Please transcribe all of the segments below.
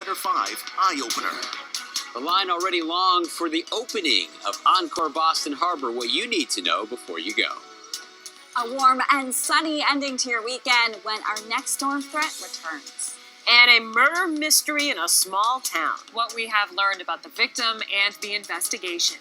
Center 5 Eye Opener. The line already long for the opening of Encore Boston Harbor. What you need to know before you go. A warm and sunny ending to your weekend when our next storm threat returns. And a murder mystery in a small town. What we have learned about the victim and the investigation.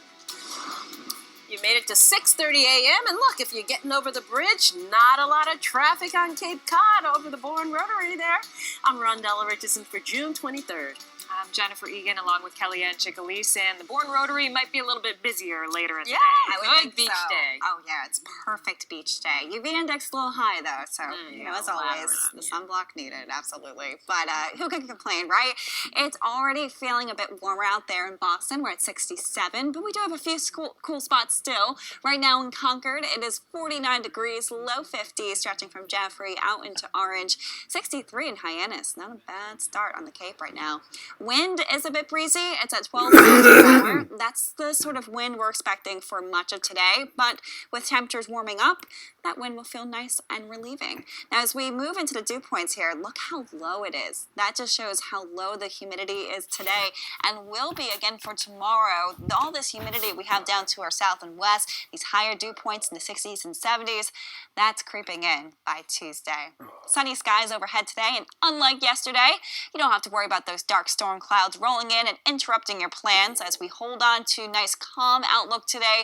You made it to 6:30 a.m. and look, if you're getting over the bridge, not a lot of traffic on Cape Cod over the Bourne Rotary there. I'm Rondella Richardson for June 23rd. I'm Jennifer Egan along with Kellyanne Chicalise, and the Bourne Rotary might be a little bit busier later in the day. I would think beach so. day. Oh yeah, it's perfect beach day. UV index a little high though, so as always, the sunblock needed, absolutely. But who can complain, right? It's already feeling a bit warmer out there in Boston. We're at 67, but we do have a few cool spots still. Right now in Concord, it is 49 degrees, low 50s, stretching from Jeffrey out into Orange. 63 in Hyannis. Not a bad start on the Cape right now. Wind is a bit breezy. It's at 12 miles per hour. That's the sort of wind we're expecting for much of today. But with temperatures warming up, that wind will feel nice and relieving. Now, as we move into the dew points here, look how low it is. That just shows how low the humidity is today and will be again for tomorrow. All this humidity we have down to our south and west, these higher dew points in the 60s and 70s, that's creeping in by Tuesday. Sunny skies overhead today, and unlike yesterday, you don't have to worry about those dark storm clouds rolling in and interrupting your plans as we hold on to nice calm outlook today.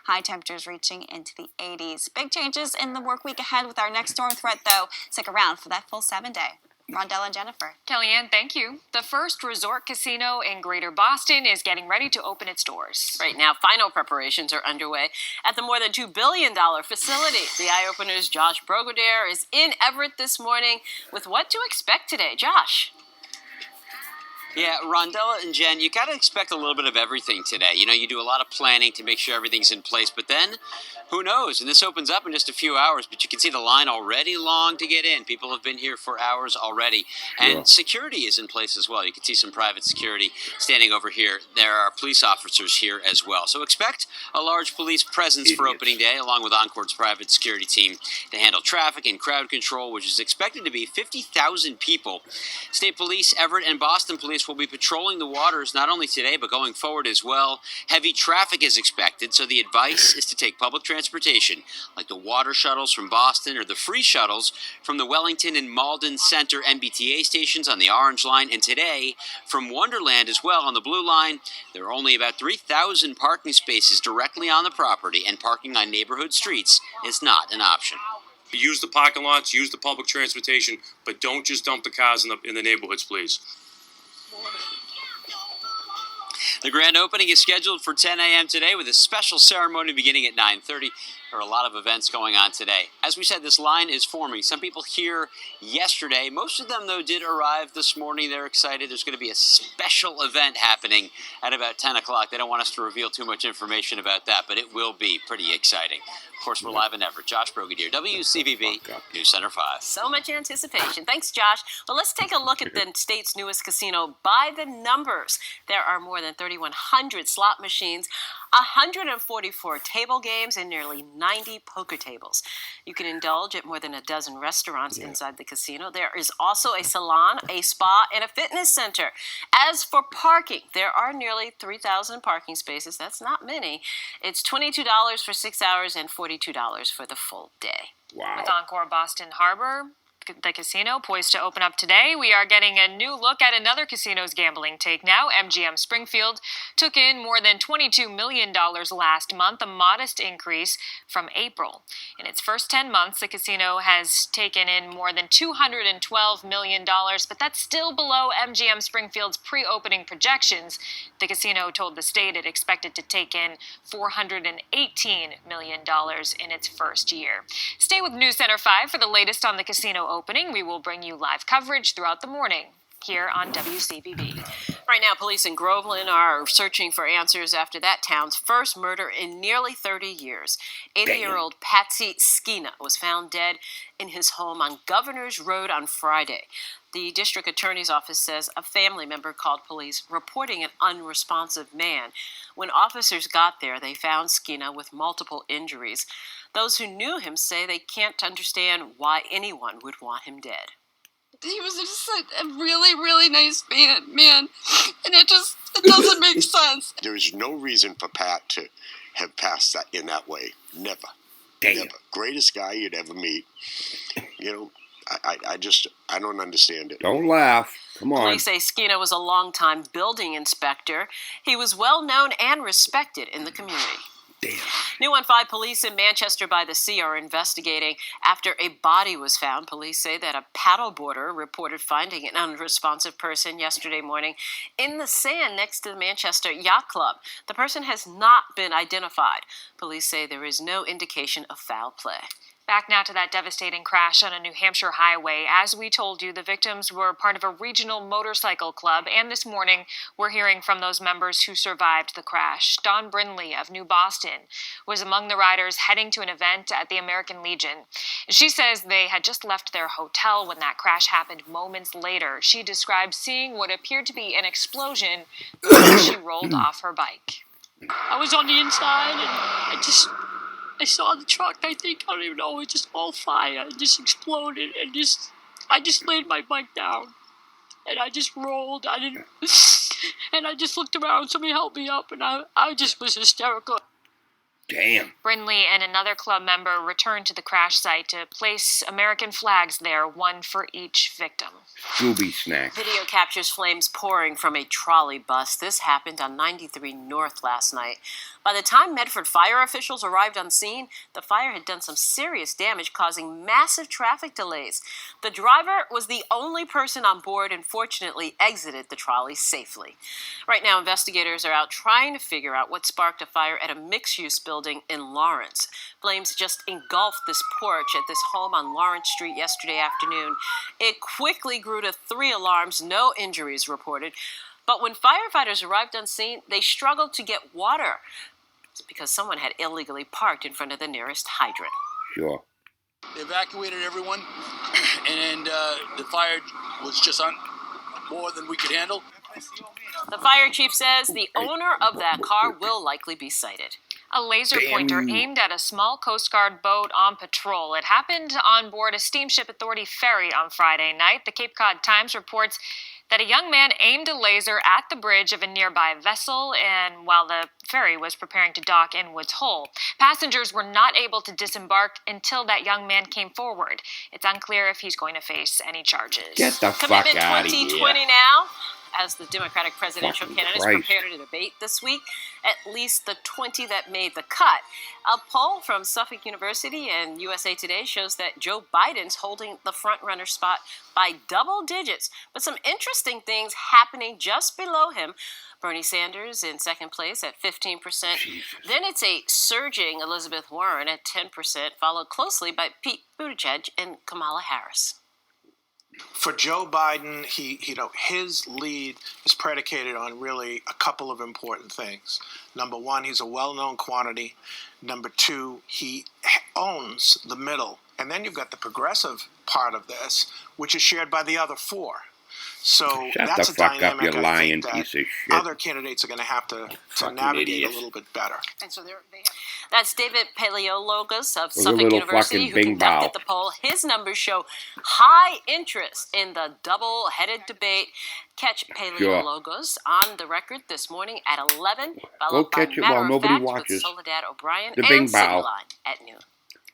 High temperatures reaching into the 80s. Big changes in the work week ahead with our next storm threat, though. Stick around for that full 7-day. Rondella and Jennifer. Kellyanne, thank you. The first resort casino in Greater Boston is getting ready to open its doors. Right now, final preparations are underway at the more than $2 billion facility. The Eye Opener's Josh Brogadier is in Everett this morning with what to expect today. Josh. Yeah, Rondella and Jen, you got to expect a little bit of everything today. You know, you do a lot of planning to make sure everything's in place, but then, who knows? And this opens up in just a few hours, but you can see the line already long to get in. People have been here for hours already. And security is in place as well. You can see some private security standing over here. There are police officers here as well. So expect a large police presence for opening day, along with Encore's private security team to handle traffic and crowd control, which is expected to be 50,000 people. State Police, Everett, and Boston Police will be patrolling the waters not only today but going forward as well. Heavy traffic is expected, so the advice is to take public transportation like the water shuttles from Boston or the free shuttles from the Wellington and Malden Center MBTA stations on the Orange Line, and today from Wonderland as well on the Blue Line. There are only about 3,000 parking spaces directly on the property, and parking on neighborhood streets is not an option. Use the parking lots, use the public transportation, but don't just dump the cars in the neighborhoods, please. The grand opening is scheduled for 10 a.m. today with a special ceremony beginning at 9:30. There are a lot of events going on today. As we said, this line is forming. Some people here yesterday. Most of them, though, did arrive this morning. They're excited. There's going to be a special event happening at about 10 o'clock. They don't want us to reveal too much information about that, but it will be pretty exciting. Of course, we're live in Everett. Josh Brogadier, WCVB, News Center 5. So much anticipation. Thanks, Josh. Well, let's take a look at the state's newest casino by the numbers. There are more than 3,100 slot machines, 144 table games, and nearly 90 poker tables. You can indulge at more than a dozen restaurants inside the casino. There is also a salon, a spa, and a fitness center. As for parking, there are nearly 3,000 parking spaces. That's not many. It's $22 for 6 hours and $42 for the full day. Wow. With Encore Boston Harbor, the casino poised to open up today, we are getting a new look at another casino's gambling take now. MGM Springfield took in more than $22 million last month, a modest increase from April. In its first 10 months, the casino has taken in more than $212 million, but that's still below MGM Springfield's pre-opening projections. The casino told the state it expected to take in $418 million in its first year. Stay with News Center 5 for the latest on the casino opening. We will bring you live coverage throughout the morning here on WCVB. Right now, police in Groveland are searching for answers after that town's first murder in nearly 30 years. 80-year-old Patsy Skina was found dead in his home on Governor's Road on Friday. The district attorney's office says a family member called police reporting an unresponsive man. When officers got there, they found Skina with multiple injuries. Those who knew him say they can't understand why anyone would want him dead. he was just a really, really nice man. And it doesn't make sense. There is no reason for Pat to have passed that in that way. Never. Damn. Never. Greatest guy you'd ever meet. You know, I don't understand it. Don't laugh. Come on. Police say Skino was a longtime building inspector. He was well known and respected in the community. Damn. New on 5, police in Manchester by the Sea are investigating after a body was found. Police say that a paddleboarder reported finding an unresponsive person yesterday morning in the sand next to the Manchester Yacht Club. The person has not been identified. Police say there is no indication of foul play. Back now to that devastating crash on a New Hampshire highway. As we told you, the victims were part of a regional motorcycle club, and this morning we're hearing from those members who survived the crash. Dawn Brindley of New Boston was among the riders heading to an event at the American Legion. She says they had just left their hotel when that crash happened moments later. She described seeing what appeared to be an explosion as she rolled off her bike. I was on the inside and I saw the truck, I don't even know, it just all fire, it just exploded, and I just laid my bike down, and I just rolled, and I just looked around, somebody helped me up, and I just was hysterical. Damn. Brindley and another club member returned to the crash site to place American flags there, one for each victim. Scooby snack. Video captures flames pouring from a trolley bus. This happened on 93 North last night. By the time Medford fire officials arrived on scene, the fire had done some serious damage, causing massive traffic delays. The driver was the only person on board and fortunately exited the trolley safely. Right now, investigators are out trying to figure out what sparked a fire at a mixed-use building in Lawrence. Flames just engulfed this porch at this home on Lawrence Street yesterday afternoon. It quickly grew to 3 alarms, no injuries reported. But when firefighters arrived on scene, they struggled to get water. It's because someone had illegally parked in front of the nearest hydrant. Sure. They evacuated everyone, and the fire was just on more than we could handle. The fire chief says the owner of that car will likely be cited. A laser pointer aimed at a small Coast Guard boat on patrol. It happened on board a Steamship Authority ferry on Friday night. The Cape Cod Times reports that a young man aimed a laser at the bridge of a nearby vessel and while the ferry was preparing to dock in Woods Hole. Passengers were not able to disembark until that young man came forward. It's unclear if he's going to face any charges. Get the fuck Commitment out of 2020 here. now. As the Democratic presidential Fucking candidates Christ. prepare to debate this week, at least the 20 that made the cut. A poll from Suffolk University and USA Today shows that Joe Biden's holding the front-runner spot by double digits. But some interesting things happening just below him. Bernie Sanders in second place at 15%. Jesus. Then it's a surging Elizabeth Warren at 10%, followed closely by Pete Buttigieg and Kamala Harris. For Joe Biden, his lead is predicated on really a couple of important things. Number one, he's a well-known quantity. Number two, he owns the middle. And then you've got the progressive part of this, which is shared by the other 4. So Shut that's the a fuck up, dynamic you I think lying that piece of shit. other candidates are going to have to Fucking navigate idiot. a little bit better. And so they have. That's David Paleologos of With a Suffolk little University fucking who bing conducted bow. the poll. His numbers show high interest in the double-headed debate. Catch Paleologos on the record this morning at 11, followed by catch it Matter while of nobody Fact watches. with Soledad O'Brien The and bing City bow. Line at noon.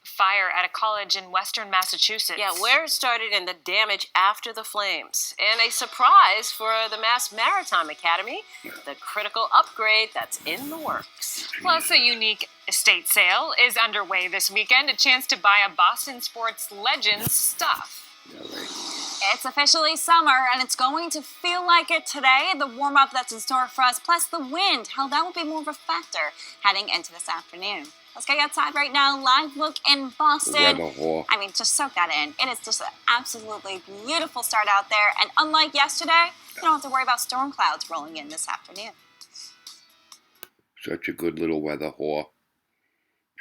Fire at a college in western Massachusetts. Yeah, where it started and the damage after the flames. And a surprise for the Mass Maritime Academy, the critical upgrade that's in the works. Plus, a unique estate sale is underway this weekend. A chance to buy a Boston sports legend's stuff. It's officially summer, and it's going to feel like it today. The warm-up that's in store for us, plus the wind, how that will be more of a factor heading into this afternoon. Let's get outside right now. Live look in Boston. Weather whore. I mean, just soak that in. It is just an absolutely beautiful start out there. And unlike yesterday, you don't have to worry about storm clouds rolling in this afternoon. Such a good little weather whore.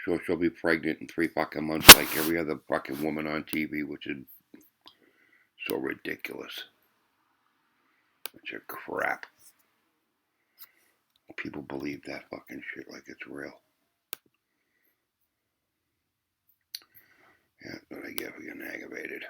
Sure, she'll be pregnant in 3 fucking months like every other fucking woman on TV, which is so ridiculous. Bunch of crap. People believe that fucking shit like it's real. Yeah, but I get getting aggravated.